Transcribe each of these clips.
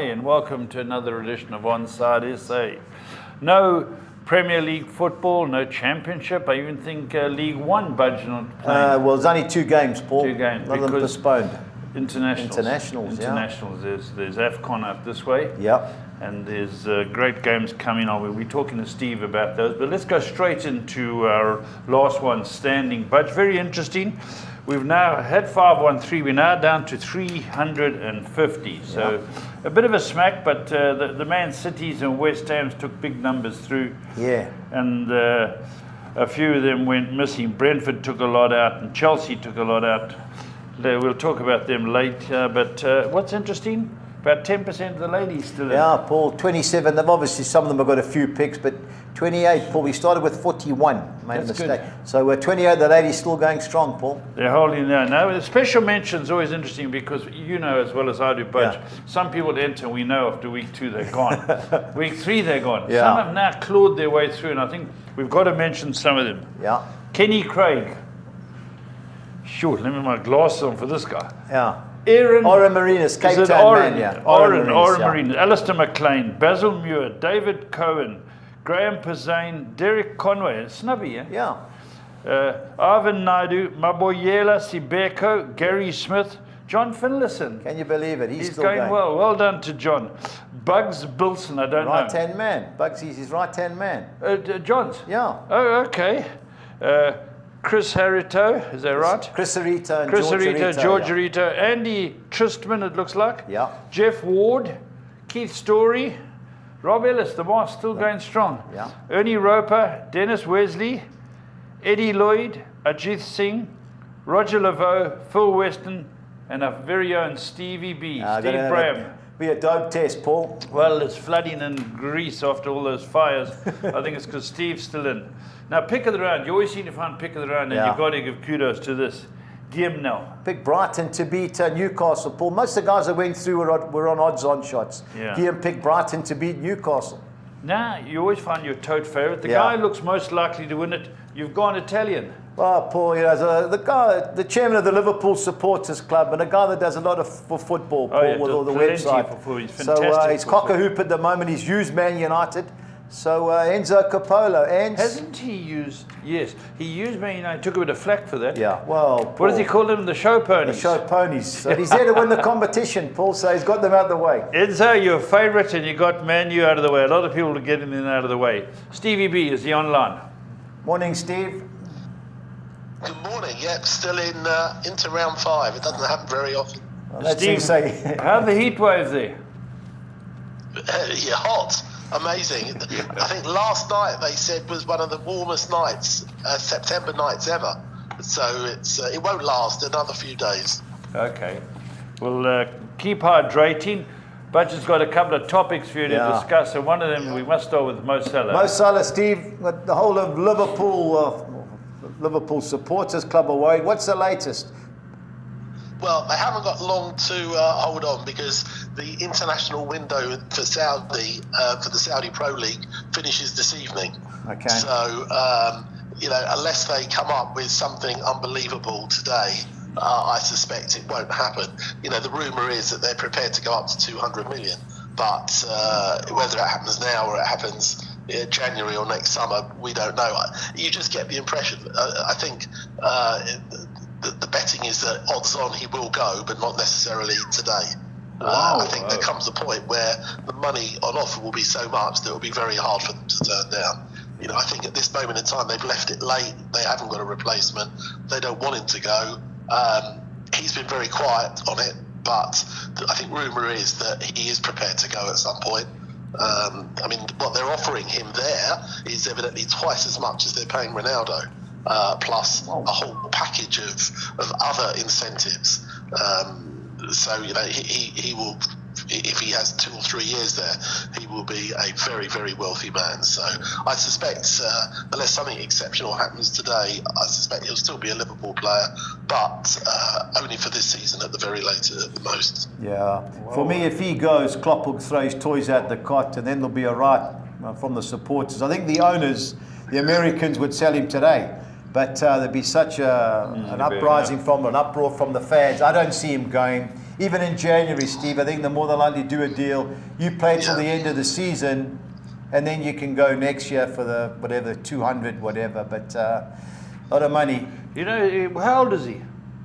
and welcome to another edition of OnSide SA. No Premier League football, no Championship. I even think League One budget not playing. Well, there's only 2 games, Paul. 2 games. None of them postponed. Internationals, There's AFCON up this way. Yep. And there's great games coming on. We'll be talking to Steve about those. But let's go straight into our last one standing. But very interesting. We've now had 513. We're now down to 350. So a bit of a smack, but the Man Cities and West Hams took big numbers through. Yeah. And a few of them went missing. Brentford took a lot out, and Chelsea took a lot out. We'll talk about them later. But what's interesting? About 10% of the ladies still in. Yeah, Paul, 27. They've obviously, some of them have got a few picks, but 28, Paul. We started with 41. Made a mistake. Good. So 28, the ladies still going strong, Paul. They're holding there. Now, the special mention is always interesting because you know as well as I do, Budge, some people enter and we know after week 2 they're gone. Week 3 they're gone. Yeah. Some have now clawed their way through, and I think we've got to mention some of them. Yeah. Kenny Craig. Sure, let me put my glasses on for this guy. Yeah. Aaron Marinas, Cape Town man, yeah. Aaron Marinas, Alistair McLean, Basil Muir, David Cohen, Graham Pazane, Derek Conway, Snubby, Yeah. Ivan Naidu, Maboyela Sibeko, Gary Smith, John Finlayson. Can you believe it? He's still going well. Well done to John. Bugs Bilson, I don't know. Right-hand man. Bugsy's his right-hand man. John's? Yeah. Oh, okay. Chris Harito, is that right? Chris Harito and George Harito. Andy Tristman, it looks like. Yeah. Jeff Ward, Keith Story, Rob Ellis, the boss, still going strong. Yeah. Ernie Roper, Dennis Wesley, Eddie Lloyd, Ajit Singh, Roger Laveau, Phil Weston, and our very own Stevie B, Steve Bram. Be a dope test, Paul. Well, it's flooding in Greece after all those fires. I think it's because Steve's still in. Now, pick of the round. You always seem to find pick of the round, and you've got to give kudos to this. Diemnel. Pick Brighton to beat Newcastle, Paul. Most of the guys that went through were on odds-on shots. Yeah. Guillaume picked Brighton to beat Newcastle. Now, you always find your tote favourite. The guy who looks most likely to win it, you've gone Italian. Well, Paul, you know, the chairman of the Liverpool Supporters Club, and a guy that does a lot for football, Paul, with all the website. He's fantastic. So he's cock-a-hoop at the moment. He's used Man United. So Enzo Capolo. Hasn't he used? Yes, he used Man United. Took a bit of flack for that. Yeah, well, Paul, what does he call them? The show ponies. The show ponies. So he's there to win the competition, Paul. So he's got them out of the way. Enzo, your favourite, and you got Man U out of the way. A lot of people are getting them out of the way. Stevie B, is he online? Morning, Steve. Good morning. Yep, still into round 5. It doesn't happen very often. Well, Steve, how are the heat waves there? Yeah, hot. Amazing. I think last night they said was one of the warmest nights, September nights ever. So it won't last another few days. Okay. Well, keep hydrating. Budget's got a couple of topics for you to discuss, and one of them we must start with Mo Salah. Mo Salah, Steve, the whole of Liverpool Supporters Club are worried. What's the latest? Well, they haven't got long to hold on because the international window for Saudi, for the Saudi Pro League, finishes this evening. Okay. So, unless they come up with something unbelievable today, I suspect it won't happen. You know, the rumour is that they're prepared to go up to 200 million, but whether it happens now or it happens January or next summer, we don't know. You just get the impression. I think the betting is that odds on he will go, but not necessarily today. I think there comes a point where the money on offer will be so much that it will be very hard for them to turn down. You know, I think at this moment in time they've left it late. They haven't got a replacement. They don't want him to go. He's been very quiet on it, but I think rumour is that he is prepared to go at some point. I mean, what they're offering him there is evidently twice as much as they're paying Ronaldo, plus a whole package of other incentives. So, you know, he will, if he has 2 or 3 years there, he will be a very, very wealthy man. So I suspect, unless something exceptional happens today, I suspect he'll still be a Liverpool player, but only for this season at the very latest, at the most. Yeah. For me, if he goes, Klopp will throw his toys out the cot, and then there'll be a right from the supporters. I think the owners, the Americans, would sell him today. But there'd be such an uprising an uproar from the fans. I don't see him going. even in January, Steve, I think they're more than likely to do a deal. You play till the end of the season, and then you can go next year for the whatever 200, whatever. But a lot of money. You know, how old is he?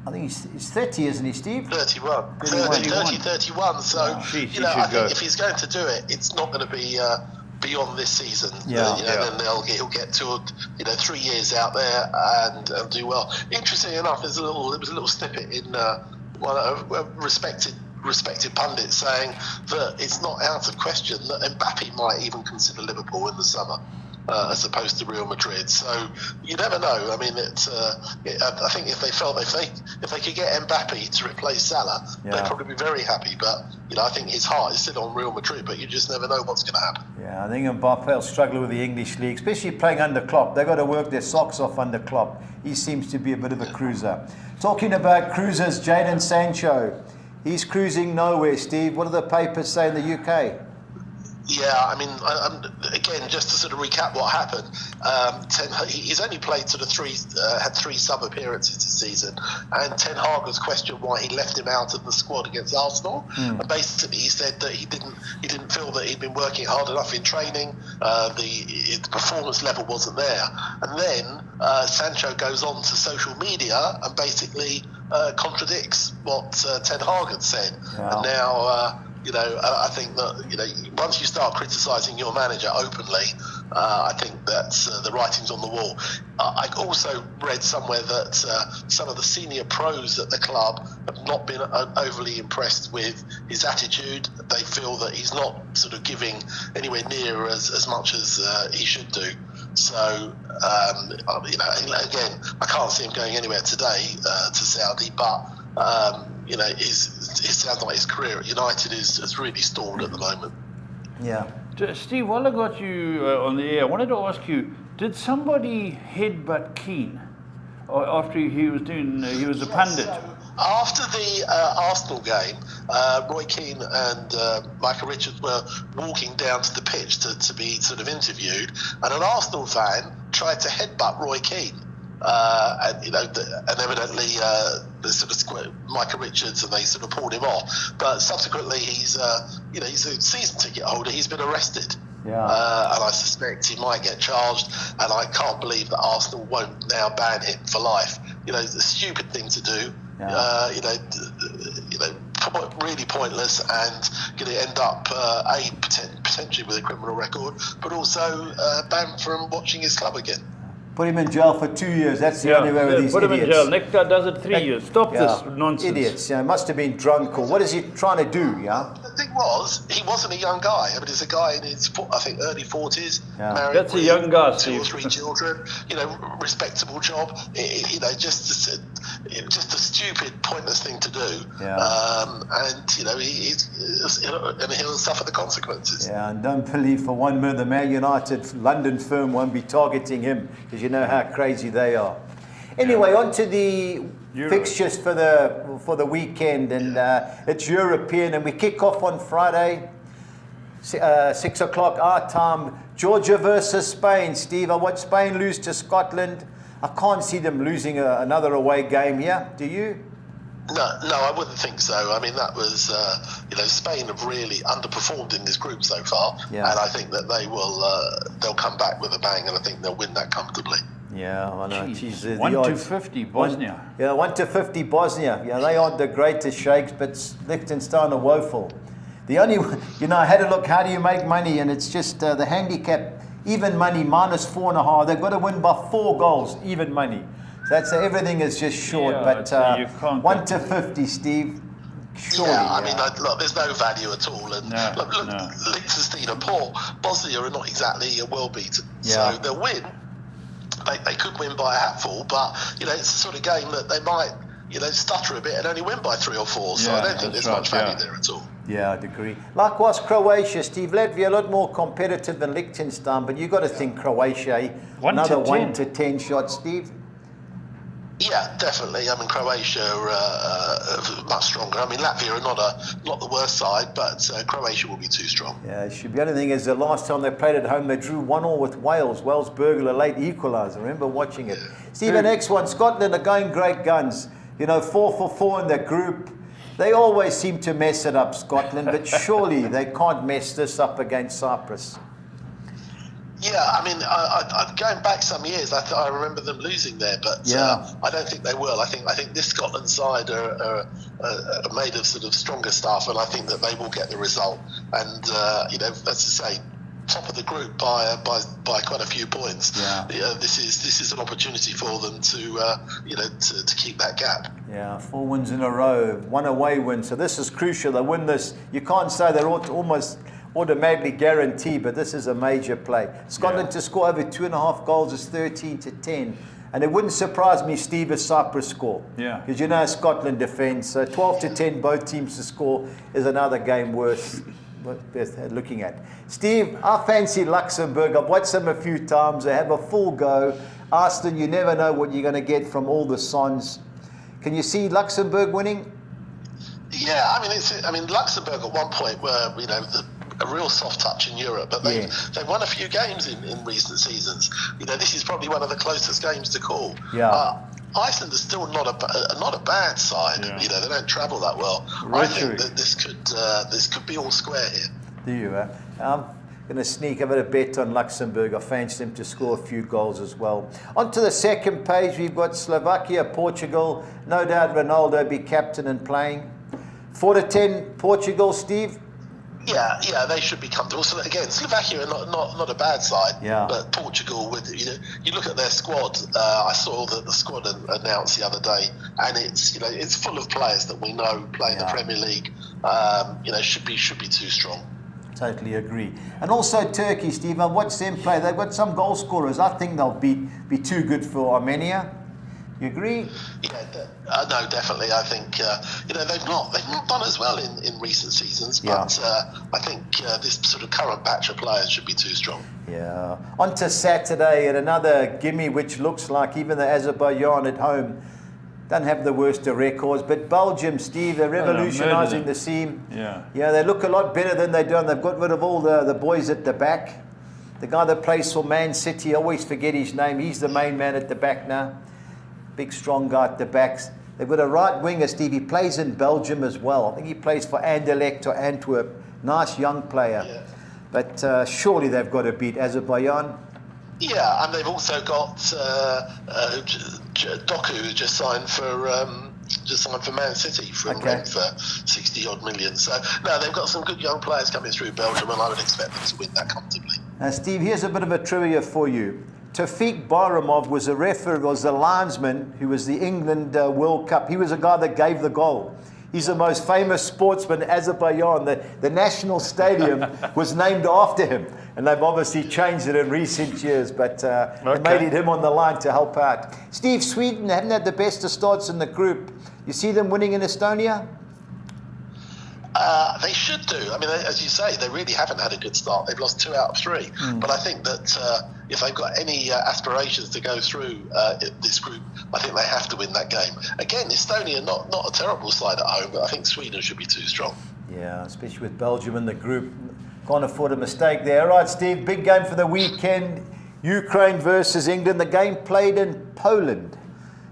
I think he's 30, isn't he, Steve? 31. 31. So, I think if he's going to do it, it's not going to be beyond this season. Then he'll get to 3 years out there and do well. Interestingly enough, there was a little snippet in one a respected pundit saying that it's not out of question that Mbappe might even consider Liverpool in the summer. As opposed to Real Madrid, so you never know. I mean, I think if they could get Mbappe to replace Salah, they'd probably be very happy. But I think his heart is still on Real Madrid. But you just never know what's going to happen. Yeah, I think Mbappe will struggle with the English league, especially playing under Klopp. They've got to work their socks off under Klopp. He seems to be a bit of a cruiser. Talking about cruisers, Jadon Sancho, he's cruising nowhere. Steve, what do the papers say in the UK? Yeah, I mean, again, just to sort of recap what happened, he's only played had three sub appearances this season, and Ten Hag was questioned why he left him out of the squad against Arsenal. And basically, he said that he didn't feel that he'd been working hard enough in training. The performance level wasn't there, and then Sancho goes on to social media and basically contradicts what Ten Hag had said, and now. I think that once you start criticising your manager openly, I think that's the writing's on the wall. I also read somewhere that some of the senior pros at the club have not been overly impressed with his attitude. They feel that he's not sort of giving anywhere near as much as he should do. So, again, I can't see him going anywhere today to Saudi, but. It sounds like his career at United is really stalled at the moment. Yeah. Steve, while I got you on the air, I wanted to ask you, did somebody headbutt Keane after he was a pundit? After the Arsenal game, Roy Keane and Michael Richards were walking down to the pitch to be sort of interviewed, and an Arsenal fan tried to headbutt Roy Keane. And evidently the sort of Michael Richards, and they sort of pulled him off. But subsequently, he's a season ticket holder. He's been arrested, and I suspect he might get charged. And I can't believe that Arsenal won't now ban him for life. It's a stupid thing to do. Really pointless, and going to end up potentially with a criminal record, but also banned from watching his club again. Put him in jail for 2 years. That's the only way with these idiots. Put him in jail. Next guy does it 3 years. Stop this nonsense. Idiots. Must have been drunk, or what is he trying to do? Yeah. The thing was, he wasn't a young guy. I mean, he's a guy in his, I think, early 40s. Yeah. Married. That's a young guy, Two or Steve. 3 children. Respectable job. Just a stupid, pointless thing to do. Yeah. He'll suffer the consequences. Yeah, and don't believe for 1 minute the Man United London firm won't be targeting him, because you know how crazy they are. Anyway, on to the fixtures for the weekend, and it's European, and we kick off on Friday, 6 o'clock our time. Georgia versus Spain. Steve, I watched Spain lose to Scotland. I can't see them losing another away game here. Do you? No, I wouldn't think so. I mean, that was, Spain have really underperformed in this group so far, and I think that they'll come back with a bang, and I think they'll win that comfortably. Yeah, I know. 1-50 Bosnia. 1-50 Bosnia. Yeah, they aren't the greatest shakes, but Liechtenstein are woeful. The only, I had a look, how do you make money? And it's just the handicap, even money, -4.5. They've got to win by 4 goals, even money. So that's everything is just short, but 1-50, Steve. Surely, I mean, look, there's no value at all. And look, Liechtenstein are poor. Bosnia are not exactly a world beater, so they'll win. They could win by a hatful, but it's the sort of game that they might, stutter a bit and only win by 3 or 4. So I don't think there's much value there at all. Yeah, I'd agree. Likewise, Croatia, Steve. Latvia a lot more competitive than Liechtenstein, but you've got to think Croatia, another 1 to 10 shots, Steve. Yeah, definitely. I mean, Croatia are much stronger. I mean, Latvia are not the worst side, but Croatia will be too strong. Yeah, it should be. The only thing is, the last time they played at home, they drew 1-1 with Wales. Wales Burglar late equaliser. I remember watching it. Steve, the next one, Scotland are going great guns. 4 for 4 in their group. They always seem to mess it up, Scotland, but surely they can't mess this up against Cyprus. Yeah, I mean, I going back some years, I remember them losing there, but I don't think they will. I think this Scotland side are made of sort of stronger stuff, and I think that they will get the result. And as I say, top of the group by quite a few points. Yeah. This is an opportunity for them to keep that gap. Yeah, 4 wins in a row, 1 away win. So this is crucial. They win this. You can't say they're almost automatically guaranteed, but this is a major play. Scotland to score over 2.5 goals is 13-10. And it wouldn't surprise me, Steve, if Cyprus score. Yeah. Because you know Scotland defends. So 12-10, both teams to score is another game worth looking at. Steve, I fancy Luxembourg. I've watched them a few times. They have a full go. Aston, you never know what you're going to get from all the Sons. Can you see Luxembourg winning? Yeah, I mean, Luxembourg at one point were, a real soft touch in Europe, but they've won a few games in recent seasons. This is probably one of the closest games to call. Yeah. Iceland is still not a bad side. Yeah. They don't travel that well. I think that this could be all square here. Do you? I'm going to sneak a bit of bet on Luxembourg. I fancy them to score a few goals as well. On to the second page, we've got Slovakia, Portugal. No doubt Ronaldo be captain and playing. 4-10 Portugal, Steve. Yeah, they should be comfortable. So again, Slovakia are not a bad side, but Portugal, with you look at their squad. I saw the squad announced the other day, and it's full of players that we know play in the Premier League. Should be too strong. Totally agree. And also Turkey, Steve. I watched them play. They've got some goal scorers. I think they'll be too good for Armenia. You agree? Yeah, no, definitely. I think they've not done as well in recent seasons, but I think this sort of current batch of players should be too strong. Yeah. On to Saturday and another gimme, which looks like even the Azerbaijan at home don't have the worst of records, but Belgium, Steve, they're revolutionising the scene. Yeah, they look a lot better than they do, and they've got rid of all the boys at the back. The guy that plays for Man City, I always forget his name. He's the main man at the back now. Big, strong guy at the backs. They've got a right winger, Steve. He plays in Belgium as well. I think he plays for Anderlecht or Antwerp. Nice young player. Yeah. But surely they've got to beat Azerbaijan. Yeah, and they've also got Doku, who just signed for Man City from Rennes for 60-odd million. So, no, they've got some good young players coming through Belgium, and I would expect them to win that comfortably. Now, Steve, here's a bit of a trivia for you. Tawfiq Baramov was a linesman who was the England World Cup. He was a guy that gave the goal. He's the most famous sportsman in Azerbaijan. The national stadium was named after him. And they've obviously changed it in recent years, but they made it him on the line to help out. Steve, Sweden haven't had the best of starts in the group. You see them winning in Estonia? They should do. I mean, as you say, they really haven't had a good start. They've lost 2 out of 3. But I think that if they've got any aspirations to go through this group, I think they have to win that game. Again, Estonia, not a terrible side at home, but I think Sweden should be too strong. Yeah, especially with Belgium in the group. Can't afford a mistake there. All right, Steve, big game for the weekend. Ukraine versus England. The game played in Poland.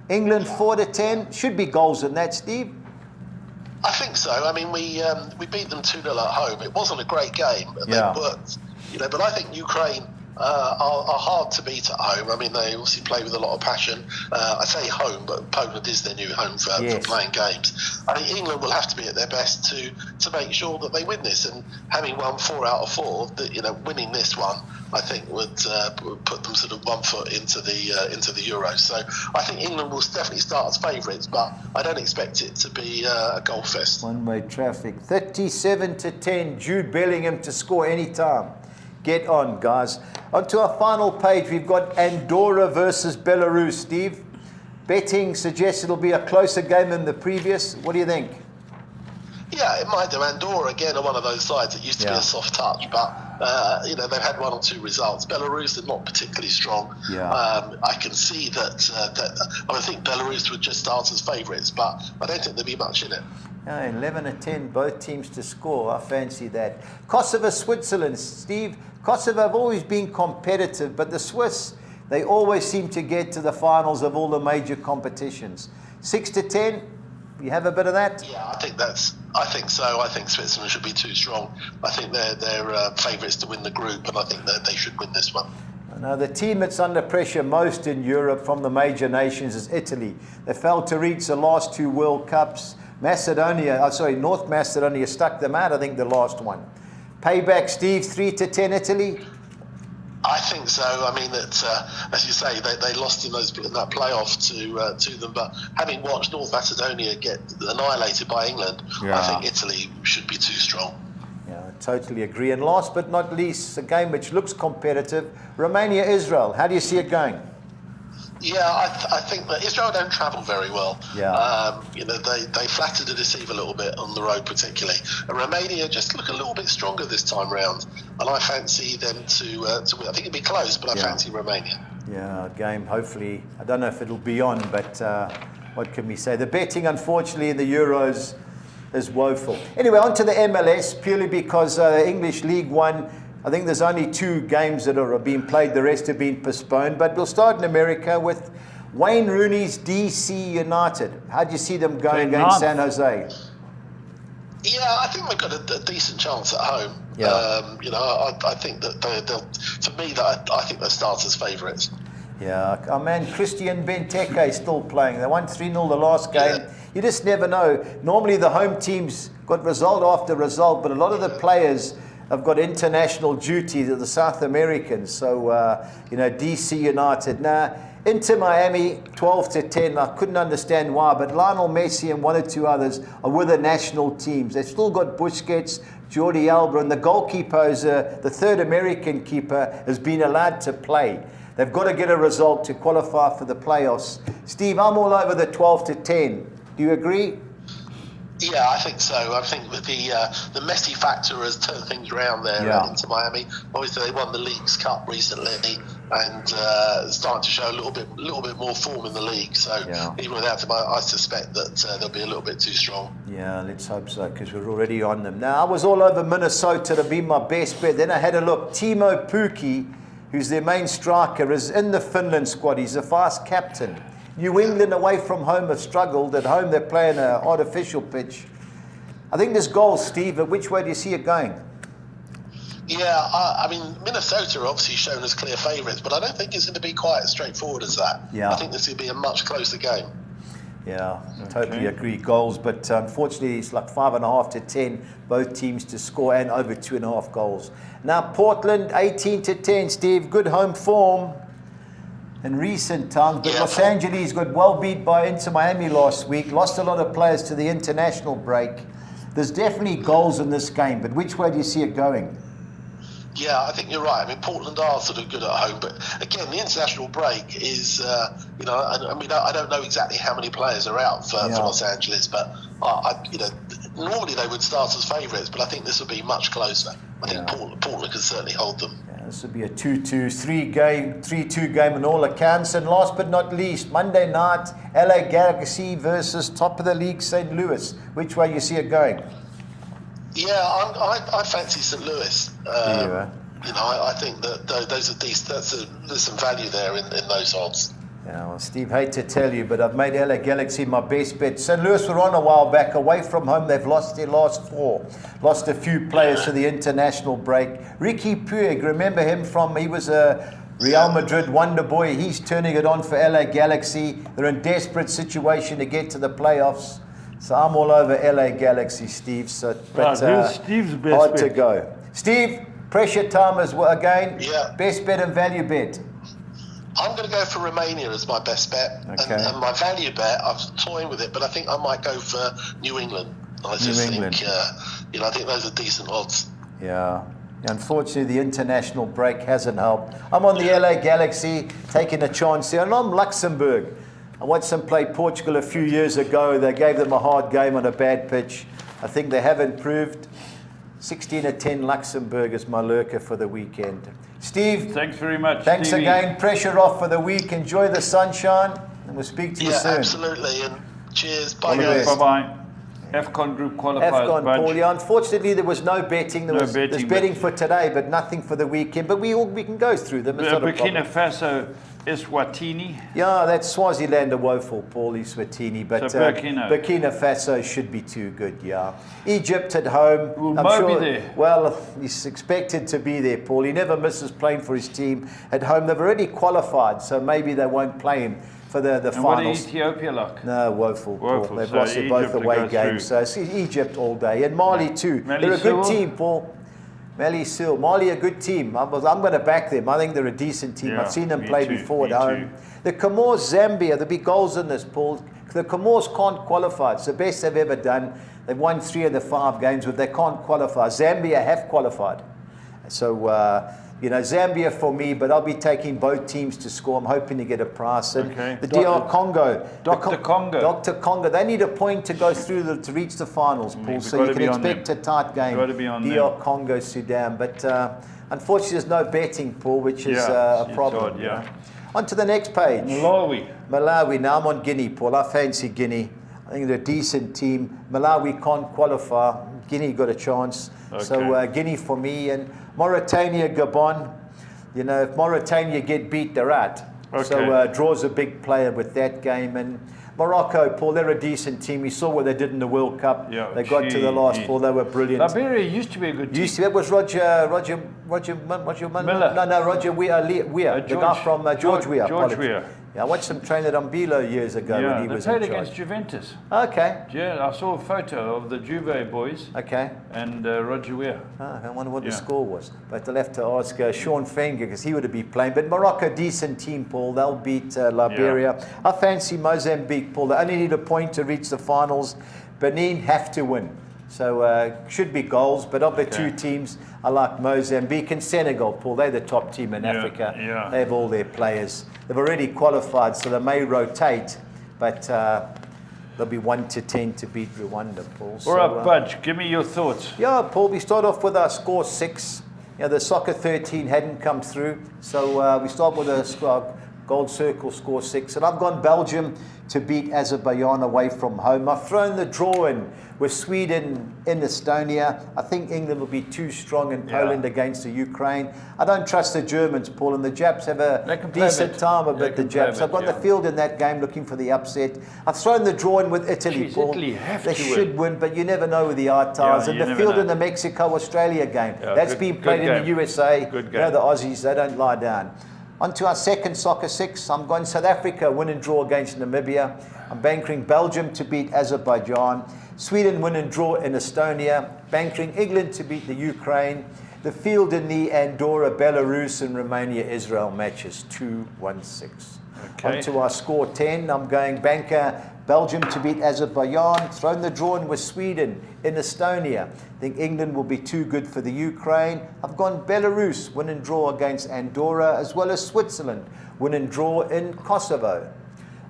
England 4-10. Should be goals in that, Steve. I think so. I mean, we beat them 2-0 at home. It wasn't a great game. They worked, but I think Ukraine are hard to beat at home. I mean, they obviously play with a lot of passion. I say home, but Poland is their new home for playing games. I think England will have to be at their best to make sure that they win this. And having won 4 out of 4, winning this one, I think would put them sort of 1 foot into the Euros. So I think England will definitely start as favourites, but I don't expect it to be a goal fest. One-way traffic. 37-10. Jude Bellingham to score any time. Get on, guys. On to our final page, we've got Andorra versus Belarus. Steve, betting suggests it'll be a closer game than the previous. What do you think? Yeah, it might do. Andorra, again, are one of those sides that used to be a soft touch, but they've had 1 or 2 results. Belarus are not particularly strong. I can see that I think Belarus would just start as favourites, but I don't think there'll be much in it. 11-10, both teams to score. I fancy that. Kosovo, Switzerland. Steve, Kosovo have always been competitive, but the Swiss, they always seem to get to the finals of all the major competitions. 6-10, You have a bit of that? Yeah, I think so. I think Switzerland should be too strong. I think they're favourites to win the group, and I think that they should win this one. Now, the team that's under pressure most in Europe from the major nations is Italy. They failed to reach the last 2 World Cups. North Macedonia stuck them out, I think, the last one. Payback, Steve, 3-10 Italy? I think so. I mean, as you say, they lost in that playoff to them. But having watched North Macedonia get annihilated by England, I think Italy should be too strong. Yeah, I totally agree. And last but not least, a game which looks competitive, Romania-Israel. How do you see it going? Yeah, I think that Israel don't travel very well. Yeah. They flatter to deceive a little bit on the road, particularly. And Romania just look a little bit stronger this time round, and I fancy them to win. I think it'll be close, but I fancy Romania. Yeah, game. Hopefully, I don't know if it'll be on, but what can we say? The betting, unfortunately, in the Euros is woeful. Anyway, on to the MLS, purely because English League One. I think there's only 2 games that are being played. The rest have been postponed. But we'll start in America with Wayne Rooney's DC United. How do you see them going against San Jose? Yeah, I think they've got a decent chance at home. Yeah. I think that I think they're starters favourites. Yeah, our man Christian Benteke is still playing. They won 3-0 the last game. Yeah. You just never know. Normally the home teams got result after result, but a lot of the players have got international duty, the South Americans. So, DC United. Now, Inter Miami, 12-10. I couldn't understand why, but Lionel Messi and 1 or 2 others are with the national teams. They've still got Busquets, Jordi Alba, and the goalkeeper, the third American keeper, has been allowed to play. They've got to get a result to qualify for the playoffs. Steve, I'm all over the 12-10. Do you agree? Yeah, I think so. I think that the Messi factor has turned things around there into Miami. Obviously, they won the Leagues Cup recently and starting to show a little bit more form in the league. So even without him, I suspect that they'll be a little bit too strong. Yeah, let's hope so, because we're already on them. Now, I was all over Minnesota to be my best bet. Then I had a look. Timo Pukki, who's their main striker, is in the Finland squad. He's a fast captain. New England away from home have struggled. At home, they're playing an artificial pitch. I think there's goals, Steve, but which way do you see it going? Yeah, I mean, Minnesota are obviously shown as clear favourites, but I don't think it's going to be quite as straightforward as that. Yeah. I think this will be a much closer game. Yeah, totally agree. Goals, but unfortunately, it's like 5.5-10, both teams to score and over 2.5 goals. Now, Portland, 18-10, Steve, good home form in recent times, but Los Angeles got well beat by Inter Miami last week, lost a lot of players to the international break. There's definitely goals in this game, but which way do you see it going? Yeah, I think you're right. I mean, Portland are sort of good at home, but again, the international break is, I don't know exactly how many players are out for Los Angeles, but normally they would start as favourites, but I think this will be much closer. I think Portland can certainly hold them. This will be a 3-2 game on all accounts. And last but not least, Monday night, LA Galaxy versus top of the league, St. Louis. Which way you see it going? Yeah, I fancy St. Louis. I think that those are decent. There's some value there in those odds. Yeah, well, Steve, hate to tell you, but I've made LA Galaxy my best bet. St. Louis were on a while back. Away from home, they've lost their last 4. Lost a few players to the international break. Ricky Puig, remember him he was a Real Madrid wonder boy. He's turning it on for LA Galaxy. They're in desperate situation to get to the playoffs. So I'm all over LA Galaxy, Steve. Who's Steve's best hard bet? To go. Steve, pressure time as well again. Yeah. Best bet and value bet. I'm going to go for Romania as my best bet. Okay. And my value bet, I was toying with it, but I think I might go for New England. I think those are decent odds. Yeah. Unfortunately, the international break hasn't helped. I'm on the LA Galaxy, taking a chance here. And I'm Luxembourg. I watched them play Portugal a few years ago. They gave them a hard game on a bad pitch. I think they have improved. 16-10 Luxembourg is my lurker for the weekend. Steve, thanks very much. Thanks Stevie. again. Pressure off for the week. Enjoy the sunshine, and we'll speak to you soon. Yeah, absolutely. And cheers. Bye, All the guys. best. Bye-bye. AFCON group qualifiers. AFCON, Paul. Yeah, unfortunately, there was no betting. There's betting for today, but nothing for the weekend. But we can go through them. It's not a problem. Burkina Faso, Eswatini. Yeah, that's Swaziland are woeful, Paul, Eswatini. But so Burkina Faso should be too good, yeah. Egypt at home. Will Mo be there? Well, he's expected to be there, Paul. He never misses playing for his team at home. They've already qualified, so maybe they won't play him for the and finals. What is Ethiopia like? No, woeful. Paul. They've so lost both Egypt away games. So it's Egypt all day. And Mali too. They're a good team, Paul. Mali a good team. I'm going to back them. I think they're a decent team. Yeah, I've seen them play before at me home. too. The Comores, Zambia, there'll be goals in this, Paul. The Comores can't qualify. It's the best they've ever done. They've won 3 of the 5 games, but they can't qualify. Zambia have qualified. So, Zambia for me, but I'll be taking both teams to score. I'm hoping to get a prize. And the DR Congo. Dr. Congo. They need a point to go through to reach the finals, Paul. So you can expect a tight game. Got to be on DR Congo, Sudan. But unfortunately, there's no betting, Paul, which is a problem. Odd, On to the next page. Malawi. Now I'm on Guinea, Paul. I fancy Guinea. I think they're a decent team. Malawi can't qualify. Guinea got a chance. Okay. So Guinea for me. And Mauritania, Gabon. If Mauritania get beat, they're out. Okay. So draws a big player with that game. And Morocco, Paul, they're a decent team. We saw what they did in the World Cup. Yeah, they got to the last, Paul. They were brilliant. Liberia used to be a good team. That was Roger Miller. No, Roger Weir. The guy from George Weir. George Weir. Yeah, I watched him train at Umbilo years ago when he was in charge. They played against Juventus. Okay. Yeah, I saw a photo of the Juve boys. Okay. And Roger Weir. I wonder what the score was. But I'll have to ask Sean Fenger because he would be playing. But Morocco, decent team, Paul. They'll beat Liberia. Yeah. I fancy Mozambique, Paul. They only need a point to reach the finals. Benin have to win. So should be goals. But of the two teams, I like Mozambique and Senegal, Paul. They're the top team in Africa. Yeah. They have all their players. They've already qualified, so they may rotate. But they'll be 1 to 10 to beat Rwanda, Paul. All right, Budge, give me your thoughts. Yeah, Paul, we start off with our score 6. The soccer 13 hadn't come through. So we start with a gold circle score 6. And I've gone Belgium to beat Azerbaijan away from home. I've thrown the draw in with Sweden in Estonia. I think England will be too strong in Poland against the Ukraine. I don't trust the Germans, Paul, and the Japs have a decent time about the Japs. I've got the field in that game looking for the upset. I've thrown the draw in with Italy, Paul. Italy they should win, but you never know with the Artars. And the field in the Mexico-Australia game. That's been played in the USA. Good game. The Aussies, they don't lie down. On to our second soccer 6. I'm going South Africa, win and draw against Namibia. I'm bankering Belgium to beat Azerbaijan. Sweden win and draw in Estonia. Bankering England to beat the Ukraine. The field in the Andorra, Belarus and Romania, Israel matches 2-1-6. Okay. On to our score 10. I'm going banker Belgium to beat Azerbaijan. Thrown the draw in with Sweden in Estonia. I think England will be too good for the Ukraine. I've gone Belarus, win and draw against Andorra, as well as Switzerland, win and draw in Kosovo.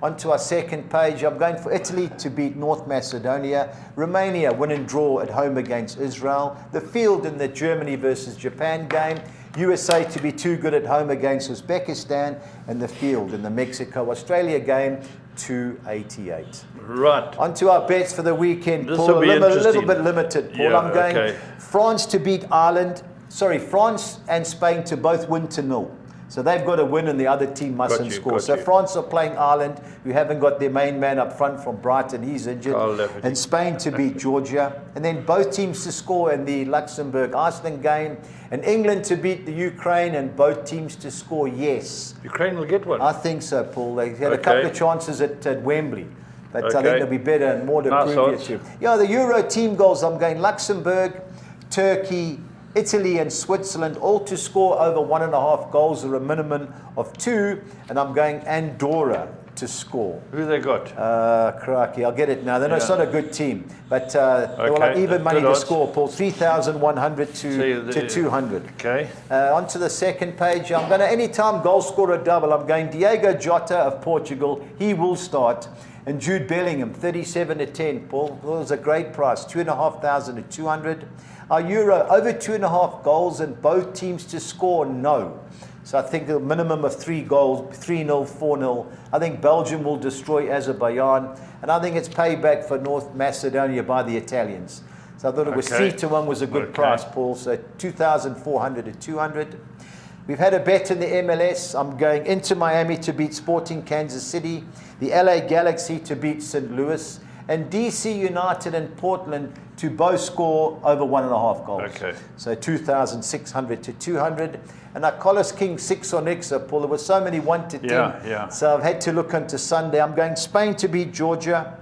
On to our second page, I'm going for Italy to beat North Macedonia. Romania, win and draw at home against Israel. The field in the Germany versus Japan game. USA to be too good at home against Uzbekistan. And the field in the Mexico-Australia game, 288. Right. On to our bets for the weekend, This Paul. will be A little interesting. bit limited, Paul. Yeah, I'm going okay. France to beat Ireland. France and Spain to both win to 0. So they've got to win and the other team mustn't score. So France are playing Ireland, who haven't got their main man up front from Brighton. He's injured. And Spain to beat Georgia. And then both teams to score in the Luxembourg-Iceland game. And England to beat the Ukraine and both teams to score, yes. Ukraine will get one. I think so, Paul. They had a couple of chances at Wembley. But I think they'll be better and more to prove it to. Yeah, the Euro team goals, I'm going Luxembourg, Turkey, Italy and Switzerland, all to score over 1.5 goals or a minimum of 2. And I'm going Andorra to score. Who they got? Crikey, I'll get it now. They're not a good team, but they will have even money to score, Paul. 3,100 to 200. Okay. On to the second page. I'm going to, anytime goal scorer double, I'm going Diego Jota of Portugal. He will start. And Jude Bellingham, 37 to 10. Paul, that was a great price, 2,500 to 200. Our Euro, over 2.5 goals and both teams to score, no. So I think a minimum of 3 goals, 3-0, 4-0. I think Belgium will destroy Azerbaijan. And I think it's payback for North Macedonia by the Italians. So I thought it was 3-1 was a good price, Paul. So 2,400 to 200. We've had a bet in the MLS. I'm going into Miami to beat Sporting Kansas City, the LA Galaxy to beat St. Louis, and DC United and Portland to both score over 1.5 goals. Okay. So 2,600 to 200. And I Collis King 6 on Ixa, Paul. There were so many 1 to 10. Yeah. So I've had to look into Sunday. I'm going Spain to beat Georgia,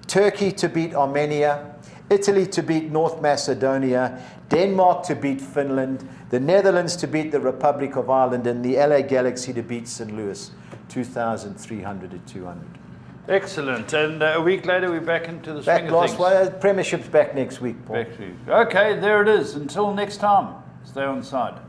Turkey to beat Armenia, Italy to beat North Macedonia, Denmark to beat Finland, the Netherlands to beat the Republic of Ireland, and the LA Galaxy to beat St. Louis, 2,300 to 200. Excellent. And a week later, we're back into the swing of Back things. last Premiership's back next week, Paul. Okay, there it is. Until next time, stay on side.